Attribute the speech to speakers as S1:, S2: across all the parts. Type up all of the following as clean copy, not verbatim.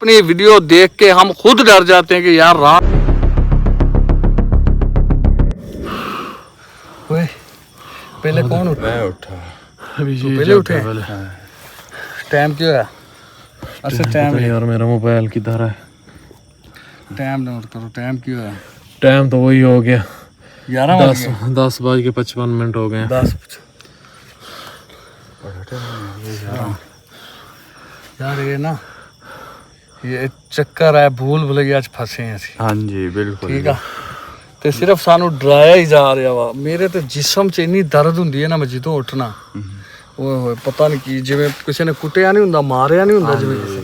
S1: अपनी वीडियो देख के हम खुद डर जाते हैं कि यार रात पहले कौन उठा? मैं उठा।
S2: अभी
S1: तो पहले उठे? टाइम क्यों है? अच्छा टाइम
S2: यार मेरा मोबाइल किधर है?
S1: टाइम नोट करो, टाइम क्यों है?
S2: टाइम तो वही हो गया
S1: 11:10
S2: हो गए।
S1: 10 यार ये ना ये चक्कर है, भूल भुलैया आज फंसे हैं ਅਸੀਂ।
S3: हाँ जी बिल्कुल
S1: ठीक है ਤੇ ਸਿਰਫ ਸਾਨੂੰ ਡਰਾਇਆ ਹੀ ਜਾ ਰਿਹਾ ਵਾ। ਮੇਰੇ ਤੇ ਜਿਸਮ 'ਚ ਇੰਨੀ ਦਰਦ ਹੁੰਦੀ ਹੈ ਨਾ, ਮੈਂ ਜਦੋਂ ਉੱਠਣਾ ਓਏ ਹੋਏ ਪਤਾ ਨਹੀਂ ਕੀ, ਜਿਵੇਂ ਕਿਸੇ ਨੇ ਕੁੱਟਿਆ ਨਹੀਂ ਹੁੰਦਾ, ਮਾਰਿਆ ਨਹੀਂ ਹੁੰਦਾ, ਜਿਵੇਂ ਕਿਸੇ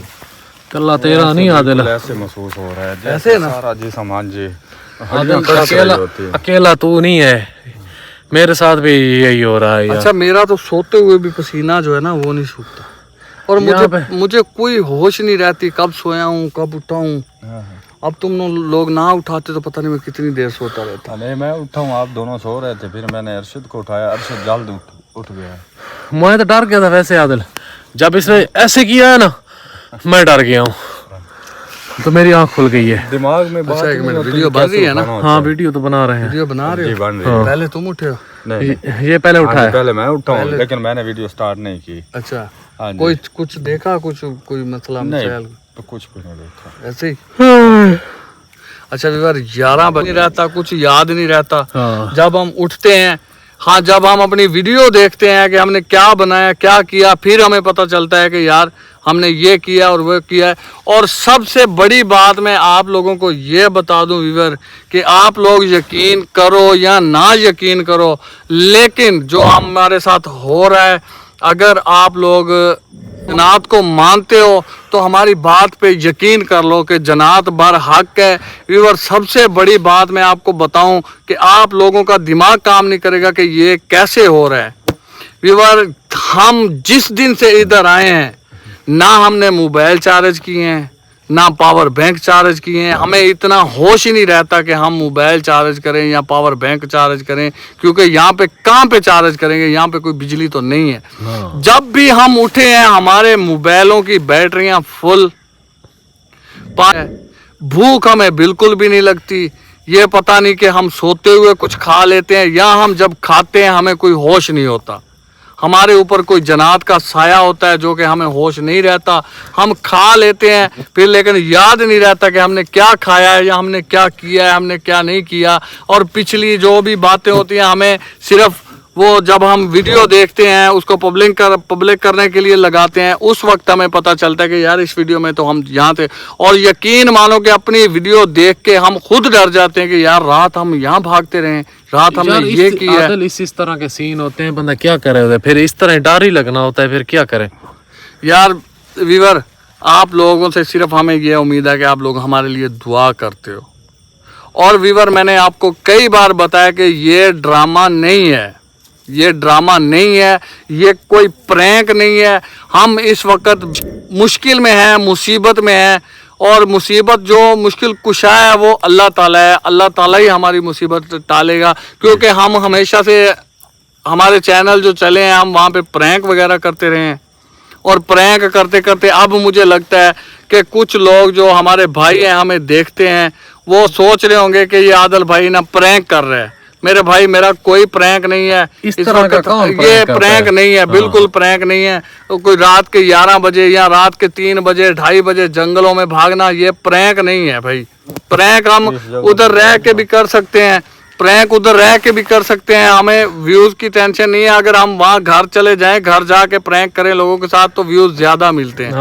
S2: कल्ला तेरा नहीं आदिल,
S3: ऐसे महसूस हो रहा है
S1: ऐसे ना
S3: सारा जी समाज जी
S2: अकेला तू नहीं है, मेरे साथ भी यही हो रहा है यार।
S1: अच्छा मेरा तो सोते हुए भी पसीना जो है ना वो नहीं सूखता, और मुझे कोई होश नहीं रहती कब सोया हूँ कब उठा हूँ। अब तुम लोग ना उठाते तो पता नहीं मैं कितनी देर सोता रहता।
S3: नहीं मैं उठा हूँ, आप दोनों सो रहे थे, फिर मैंने अरशद को उठाया, अरशद जल्द उठ गया।
S2: मैं तो डर गया था वैसे आदिल, जब इसने ऐसे किया है ना मैं डर गया हूँ, तो मेरी आँख खुल गई है
S3: दिमाग में।
S1: अच्छा एक मिनट, वीडियो बन रही है ना?
S2: हाँ वीडियो तो बना रहे हैं।
S1: वीडियो बना रहे हो?
S3: बन रही है।
S1: पहले तुम उठे हो?
S3: नहीं
S2: ये पहले उठा है।
S3: पहले मैं उठा हूँ, लेकिन मैंने वीडियो स्टार्ट नहीं की।
S1: अच्छा
S3: हाँ जी।
S1: कोई कुछ देखा, कुछ कोई मसला
S3: नहीं
S1: मसाइल?
S3: तो कुछ भी नहीं देखा,
S1: ऐसे ही। अच्छा विवर 11 बजे रहता, कुछ याद नहीं रहता। जब हम उठते हैं, हाँ जब हम अपनी वीडियो देखते हैं कि हमने क्या बनाया क्या किया, फिर हमें पता चलता है कि यार हमने ये किया और वो किया है। और सबसे बड़ी बात मैं आप लोगों को ये बता दूं व्यूअर कि आप लोग यकीन करो या ना यकीन करो, लेकिन जो हमारे साथ हो रहा है, अगर आप लोग जन्नत को मानते हो तो हमारी बात पे यकीन कर लो कि जन्नत बर हक है। व्यूअर सबसे बड़ी बात मैं आपको बताऊं कि आप लोगों का दिमाग काम नहीं करेगा कि ये कैसे हो रहा है। व्यूअर हम जिस दिन से इधर आए हैं, ना हमने मोबाइल चार्ज किए हैं, ना पावर बैंक चार्ज किए हैं। हमें इतना होश ही नहीं रहता कि हम मोबाइल चार्ज करें या पावर बैंक चार्ज करें, क्योंकि यहाँ पे कहाँ पे चार्ज करेंगे, यहाँ पे कोई बिजली तो नहीं है। जब भी हम उठे हैं हमारे मोबाइलों की बैटरियां फुल, भूख हमें बिल्कुल भी नहीं लगती। ये पता नहीं कि हम सोते हुए कुछ खा लेते हैं या हम जब खाते हैं हमें कोई होश नहीं होता, हमारे ऊपर कोई जन्नत का साया होता है जो कि हमें होश नहीं रहता। हम खा लेते हैं फिर लेकिन याद नहीं रहता कि हमने क्या खाया है या हमने क्या किया है, हमने क्या नहीं किया। और पिछली जो भी बातें होती हैं हमें सिर्फ वो जब हम वीडियो देखते हैं उसको पब्लिक करने के लिए लगाते हैं, उस वक्त हमें पता चलता है कि यार इस वीडियो में तो हम यहाँ थे। और यकीन मानो कि अपनी वीडियो देख के हम खुद डर जाते हैं कि यार रात हम यहाँ भागते रहे, रात हमने ये किया।
S2: इस तरह के सीन होते हैं, बंदा क्या करे होता है, फिर इस तरह डर ही लगना होता है, फिर क्या करे।
S1: यार वीवर आप लोगों से सिर्फ हमें ये उम्मीद है कि आप लोग हमारे लिए दुआ करते हो। और वीवर मैंने आपको कई बार बताया कि ये ड्रामा नहीं है, ये ड्रामा नहीं है, ये कोई प्रैंक नहीं है। हम इस वक्त मुश्किल में हैं, मुसीबत में हैं, और मुसीबत जो मुश्किल कुशा है वो अल्लाह ताला है। अल्लाह ताला ही हमारी मुसीबत टालेगा, क्योंकि हम हमेशा से हमारे चैनल जो चले हैं हम वहाँ पे प्रैंक वगैरह करते रहे हैं। और प्रैंक करते करते अब मुझे लगता है कि कुछ लोग जो हमारे भाई हैं हमें देखते हैं वो सोच रहे होंगे कि ये आदिल भाई ना प्रैंक कर रहे हैं। मेरे भाई मेरा कोई प्रैंक नहीं है,
S2: इस तरह का कौन
S1: ये प्रैंक नहीं है, बिल्कुल प्रैंक नहीं है। तो कोई रात के 11 बजे या रात के 3 बजे 2:30 बजे जंगलों में भागना ये प्रैंक नहीं है भाई। प्रैंक हम उधर रह के भी कर सकते हैं, प्रैंक उधर रह के भी कर सकते हैं, हमें व्यूज की टेंशन नहीं है। अगर हम वहाँ घर चले जाएं, घर जाके प्रैंक करें लोगों के साथ तो व्यूज ज्यादा मिलते हैं।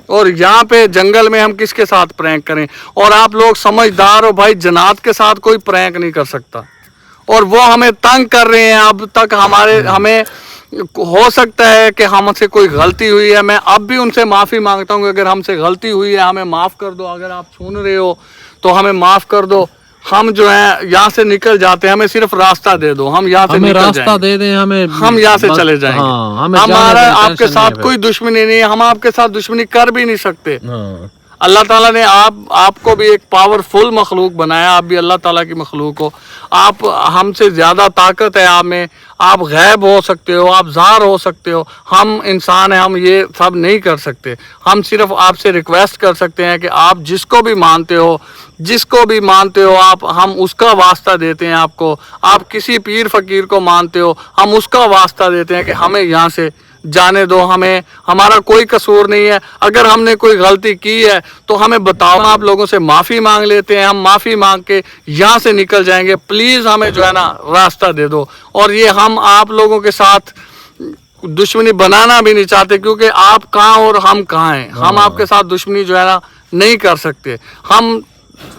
S1: और यहाँ पे जंगल में हम किसके साथ प्रैंक करें। और आप लोग समझदार हो भाई, जन्नत के साथ कोई प्रैंक नहीं कर सकता, और वो हमें तंग कर रहे हैं। अब तक हमें हो सकता है कि हमसे कोई गलती हुई है, मैं अब भी उनसे माफ़ी मांगता हूँ। अगर हमसे गलती हुई है हमें माफ़ कर दो, अगर आप सुन रहे हो तो हमें माफ़ कर दो। हम जो है यहाँ से निकल जाते हैं, हमें सिर्फ रास्ता दे दो, हम यहाँ से निकल
S2: रास्ता दे दें,
S1: हम यहाँ से चले जाएंगे। हमारा आपके साथ कोई दुश्मनी नहीं है, हम आपके साथ दुश्मनी कर भी नहीं सकते। अल्लाह ताला ने आपको भी एक पावरफुल मखलूक बनाया, आप भी अल्लाह ताला की मखलूक हो, आप हमसे ज़्यादा ताकत है आप में, आप गैब हो सकते हो, आप ज़ार हो सकते हो, हम इंसान हैं, हम ये सब नहीं कर सकते। हम सिर्फ आपसे रिक्वेस्ट कर सकते हैं कि आप जिसको भी मानते हो आप, हम उसका वास्ता देते हैं आपको। आप किसी पीर फ़कीर को मानते हो, हम उसका वास्ता देते हैं कि हमें यहाँ से जाने दो, हमें, हमारा कोई कसूर नहीं है, अगर हमने कोई गलती की है तो हमें बताओ, आप लोगों से माफ़ी मांग लेते हैं, हम माफ़ी मांग के यहाँ से निकल जाएंगे, प्लीज़ हमें जो है ना रास्ता दे दो। और ये हम आप लोगों के साथ दुश्मनी बनाना भी नहीं चाहते, क्योंकि आप कहाँ और हम कहाँ हैं, हम आपके साथ दुश्मनी जो है ना नहीं कर सकते। हम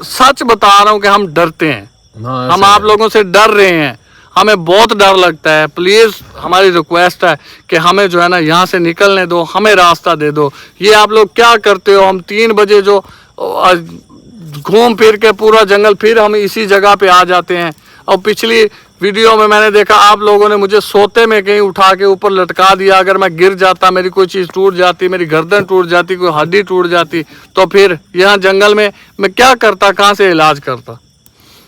S1: सच बता रहा हूँ कि हम डरते हैं, हम आप लोगों से डर रहे हैं, हमें बहुत डर लगता है। प्लीज़ हमारी रिक्वेस्ट है कि हमें जो है ना यहाँ से निकलने दो, हमें रास्ता दे दो। ये आप लोग क्या करते हो, हम 3 बजे जो घूम फिर के पूरा जंगल, फिर हम इसी जगह पे आ जाते हैं। और पिछली वीडियो में मैंने देखा आप लोगों ने मुझे सोते में कहीं उठा के ऊपर लटका दिया, अगर मैं गिर जाता, मेरी कोई चीज़ टूट जाती, मेरी गर्दन टूट जाती, कोई हड्डी टूट जाती, तो फिर यहाँ जंगल में मैं क्या करता, कहाँ से इलाज करता।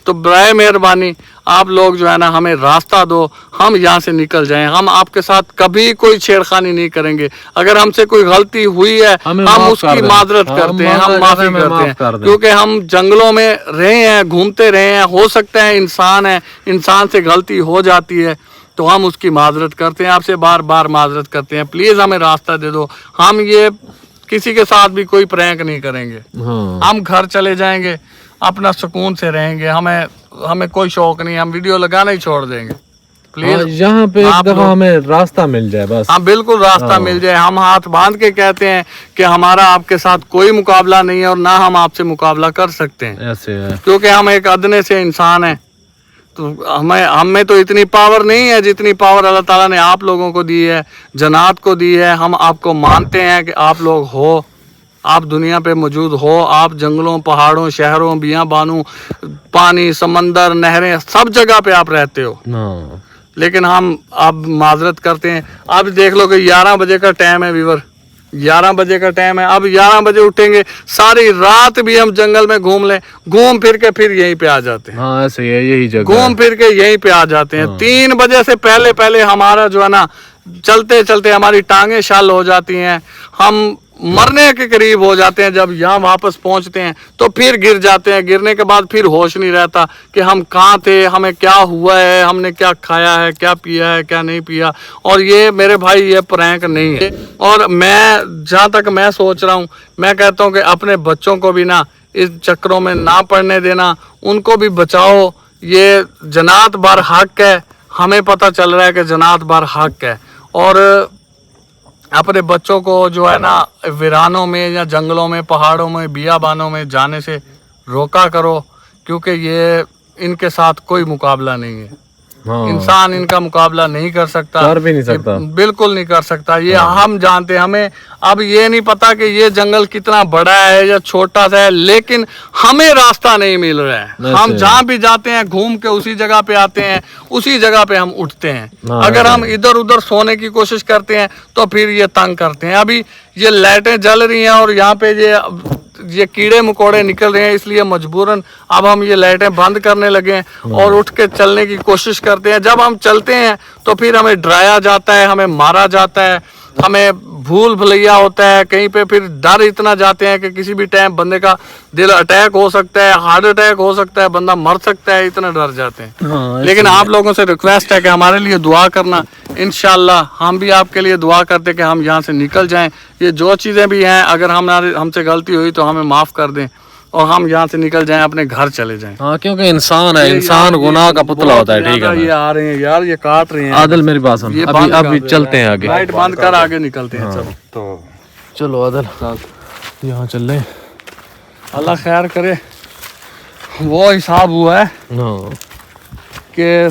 S1: तो बराए मेहरबानी आप लोग जो है ना हमें रास्ता दो, हम यहाँ से निकल जाएं। हम आपके साथ कभी कोई छेड़खानी नहीं करेंगे, अगर हमसे कोई गलती हुई है हम उसकी माजरत करते हैं, हम माफ़ी करते हैं, क्योंकि हम जंगलों में रहे हैं, घूमते रहे हैं, हो सकता है इंसान है, इंसान से गलती हो जाती है, तो हम उसकी माजरत करते हैं, आपसे बार बार माजरत करते हैं, प्लीज़ हमें रास्ता दे दो। हम ये किसी के साथ भी कोई प्रैंक नहीं करेंगे, हम घर चले जाएंगे, अपना सुकून से रहेंगे, हमें कोई शौक नहीं, हम वीडियो लगाना ही छोड़ देंगे। प्लीज
S2: यहाँ पे एक दफा हमें रास्ता मिल जाए बस।
S1: हाँ बिल्कुल रास्ता मिल जाए। हम हाथ बांध के कहते हैं कि हमारा आपके साथ कोई मुकाबला नहीं है और ना हम आपसे मुकाबला कर सकते हैं,
S2: ऐसे है,
S1: क्योंकि हम एक अदने से इंसान हैं। तो हमें तो इतनी पावर नहीं है जितनी पावर अल्लाह ताला ने आप लोगों को दी है, जन्नत को दी है। हम आपको मानते हैं कि आप लोग हो, आप दुनिया पे मौजूद हो, आप जंगलों, पहाड़ों, शहरों, बियाबानों, पानी, समंदर, नहरें, सब जगह पे आप रहते हो। लेकिन हम अब माजरत करते हैं। अब देख लो कि 11 बजे का टाइम है वीवर, 11 बजे का टाइम है। अब 11 बजे उठेंगे, सारी रात भी हम जंगल में घूम लें, घूम फिर के फिर यहीं पे आ जाते हैं।
S2: हाँ ऐसे है, यही जगह
S1: घूम फिर के यहीं पे आ जाते हैं। 3 बजे से पहले पहले हमारा जो है ना चलते चलते हमारी टांगें शाल हो जाती हैं, हम मरने के करीब हो जाते हैं। जब यहाँ वापस पहुँचते हैं तो फिर गिर जाते हैं, गिरने के बाद फिर होश नहीं रहता कि हम कहाँ थे, हमें क्या हुआ है, हमने क्या खाया है, क्या पिया है, क्या नहीं पिया। और ये मेरे भाई ये प्रैंक नहीं है। और मैं जहाँ तक मैं सोच रहा हूँ, मैं कहता हूँ कि अपने बच्चों को भी ना इस चक्रों में ना पड़ने देना, उनको भी बचाओ। ये जन्नत बार हक है, हमें पता चल रहा है कि जन्नत बार हक है। और अपने बच्चों को जो है ना वीरानों में या जंगलों में, पहाड़ों में, बियाबानों में जाने से रोका करो, क्योंकि ये इनके साथ कोई मुकाबला नहीं है। इंसान इनका मुकाबला नहीं कर सकता,
S2: कर भी नहीं सकता,
S1: बिल्कुल नहीं कर सकता। ये हम जानते हैं। हमें अब ये नहीं पता कि ये जंगल कितना बड़ा है या छोटा सा है, लेकिन हमें रास्ता नहीं मिल रहा है। हम जहाँ भी जाते हैं घूम के उसी जगह पे आते हैं, उसी जगह पे हम उठते हैं। अगर हम इधर उधर सोने की कोशिश करते हैं तो फिर ये तंग करते हैं। अभी ये लाइटें जल रही हैं और यहाँ पे ये कीड़े मकोड़े निकल रहे हैं, इसलिए मजबूरन अब हम ये लाइटें बंद करने लगे हैं और उठ के चलने की कोशिश करते हैं। जब हम चलते हैं तो फिर हमें डराया जाता है, हमें मारा जाता है, हमें भूल भुलैया होता है कहीं पे। फिर डर इतना जाते हैं कि किसी भी टाइम बंदे का दिल अटैक हो सकता है, हार्ट अटैक हो सकता है, बंदा मर सकता है, इतना डर जाते हैं। लेकिन आप लोगों से रिक्वेस्ट है कि हमारे लिए दुआ करना। इंशाल्लाह हम भी आपके लिए दुआ करते हैं कि हम यहाँ से निकल जाएं। ये जो चीज़ें भी हैं, अगर हमसे गलती हुई तो हमें माफ़ कर दें और हम यहाँ से निकल जाएं, अपने घर चले जाएं।
S2: हाँ, क्योंकि इंसान है, इंसान गुनाह का पुतला होता है। ठीक है,
S1: ये आ रहे हैं यार, ये काट रहे हैं।
S2: आदिल मेरी बात सुन, अभी चलते हैं आगे,
S1: लाइट बंद कर आगे निकलते हैं। चलो
S3: तो
S2: चलो आदिल यहाँ चल रहे।
S1: अल्लाह खैर करे। वो हिसाब हुआ है कि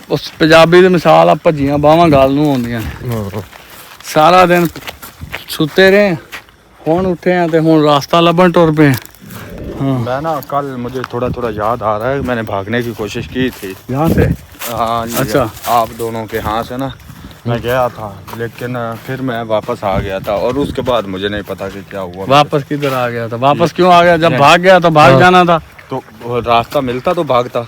S1: उस पंजाबी ਦੀ मिसाल आप भजियां बावां गाल नूं आउंदियां ने। सारा दिन सुते रहे, हुण उठे हैं तो हुण रास्ता लभण टुर पे।
S3: मैं ना कल मुझे थोड़ा थोड़ा याद आ रहा है, मैंने भागने की कोशिश की थी
S1: यहाँ से।
S3: हाँ,
S1: अच्छा,
S3: आप दोनों के यहाँ से ना मैं गया था, लेकिन फिर मैं वापस आ गया था और उसके बाद मुझे नहीं पता कि क्या हुआ।
S1: वापस किधर आ गया था? वापस क्यों आ गया? जब भाग गया तो भाग जाना था।
S3: तो वो रास्ता मिलता तो भागता।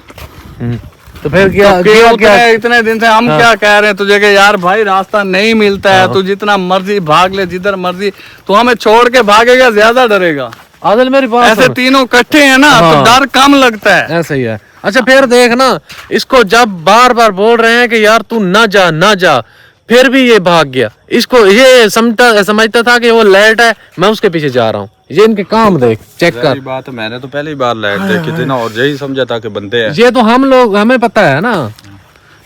S2: तो फिर क्या
S1: तो
S2: क्या क्या
S1: इतने दिन से हम क्या कह रहे हैं तुझे कि यार भाई रास्ता नहीं मिलता है, तू जितना मर्जी भाग ले, जिधर मर्जी, तू हमें छोड़ के भागेगा ज्यादा डरेगा।
S2: आदिल मेरी बात
S1: ऐसे
S2: सुन।
S1: तीनों इकट्ठे हैं ना तो डर कम लगता है।
S2: ऐसा ही है। अच्छा फिर देख ना, इसको जब बार बार बोल रहे हैं कि यार तू ना जा ना जा, फिर भी ये भाग गया। इसको ये समझता था कि वो लेट है, मैं उसके पीछे जा रहा हूँ। ये इनके काम देख, चेक कर।
S3: बात है, मैंने तो पहली बार लाइट देखी थी ना, और यही समझा था कि बंदे हैं।
S2: ये तो हम लोग, हमें पता है ना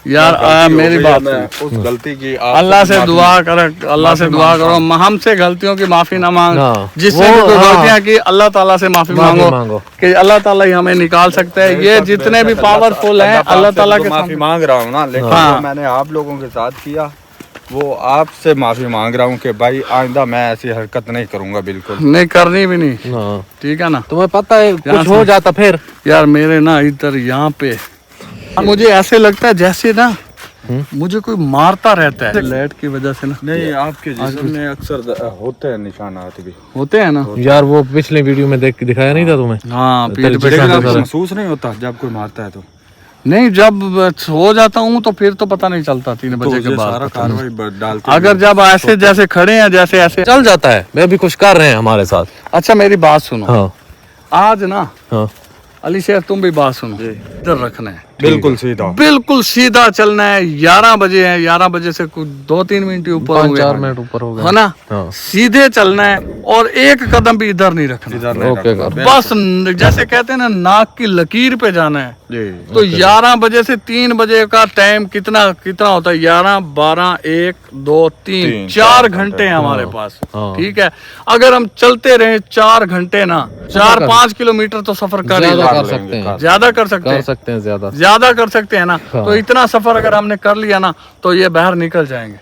S1: यार। मेरी बात
S3: उस गलती की
S1: अल्लाह से दुआ कर, अल्लाह से दुआ करो, हमसे गलतियों की माफी ना मांग।
S2: हाँ।
S1: जिससे भी कोई गलतियां की, अल्लाह ताला से माफी मांगो कि अल्लाह ताला ही हमें निकाल सकता है। ये जितने भी पावरफुल हैं अल्लाह ताला के
S3: माफी मांग रहा हूँ ना, लेकिन जो मैंने आप लोगों के साथ किया वो आपसे माफी मांग रहा हूँ कि भाई आइंदा मैं ऐसी हरकत नहीं करूंगा, बिल्कुल
S1: नहीं करनी भी नहीं।
S2: हाँ।
S1: ठीक है ना?
S2: तुम्हें पता है कुछ हो जाता फिर।
S1: यार मेरे ना इधर यहाँ पे मुझे ऐसे लगता है जैसे ना मुझे कोई मारता रहता है लाइट की वजह से ना।
S3: नहीं, आपके जिस्म में अक्सर होते हैं निशानात भी।
S1: होते हैं ना
S2: यार वो पिछले वीडियो में देख के दिखाया नहीं था तुम्हें?
S1: हाँ, पीठ पे
S3: लेकिन
S1: शक
S3: आपको
S1: होता है।
S3: महसूस नहीं होता जब कोई मारता है तो?
S1: नहीं, जब हो जाता हूँ तो फिर तो पता नहीं चलता 3 बजे के बाद।
S3: सारा कार्रवाई डालते
S1: अगर जब ऐसे जैसे खड़े हैं जैसे ऐसे
S2: चल जाता है। मैं भी कुछ कर रहे हैं हमारे साथ।
S1: अच्छा मेरी बात सुनो।
S2: हाँ
S1: आज ना
S2: हाँ
S1: अली शेर तुम भी बात सुनो, इधर रखना है,
S3: बिल्कुल सीधा,
S1: बिल्कुल सीधा चलना है। 11 बजे है, 11 बजे से कुछ 2-3 मिनट ऊपर हो
S2: 5-4 मिनट ऊपर हो गए
S1: है ना।
S2: हाँ।
S1: सीधे चलना है और एक कदम भी इधर नहीं रखना।
S2: ओके कर।
S1: बस जैसे कहते हैं ना, नाक की लकीर पे जाना है।
S3: जी।
S1: तो 11 बजे से 3 बजे का टाइम कितना कितना होता है? 11, 12, 1, 2, 3, 4 घंटे हैं हमारे पास। ठीक है, अगर हम चलते रहे 4 घंटे ना, 4-5 किलोमीटर तो सफर कर ही
S2: ज्यादा
S1: लेंगे।
S2: कर सकते हैं,
S1: ज्यादा कर सकते हैं,
S2: ज्यादा
S1: ज्यादा कर सकते हैं ना। तो इतना सफर अगर हमने कर लिया ना तो ये बाहर निकल जाएंगे।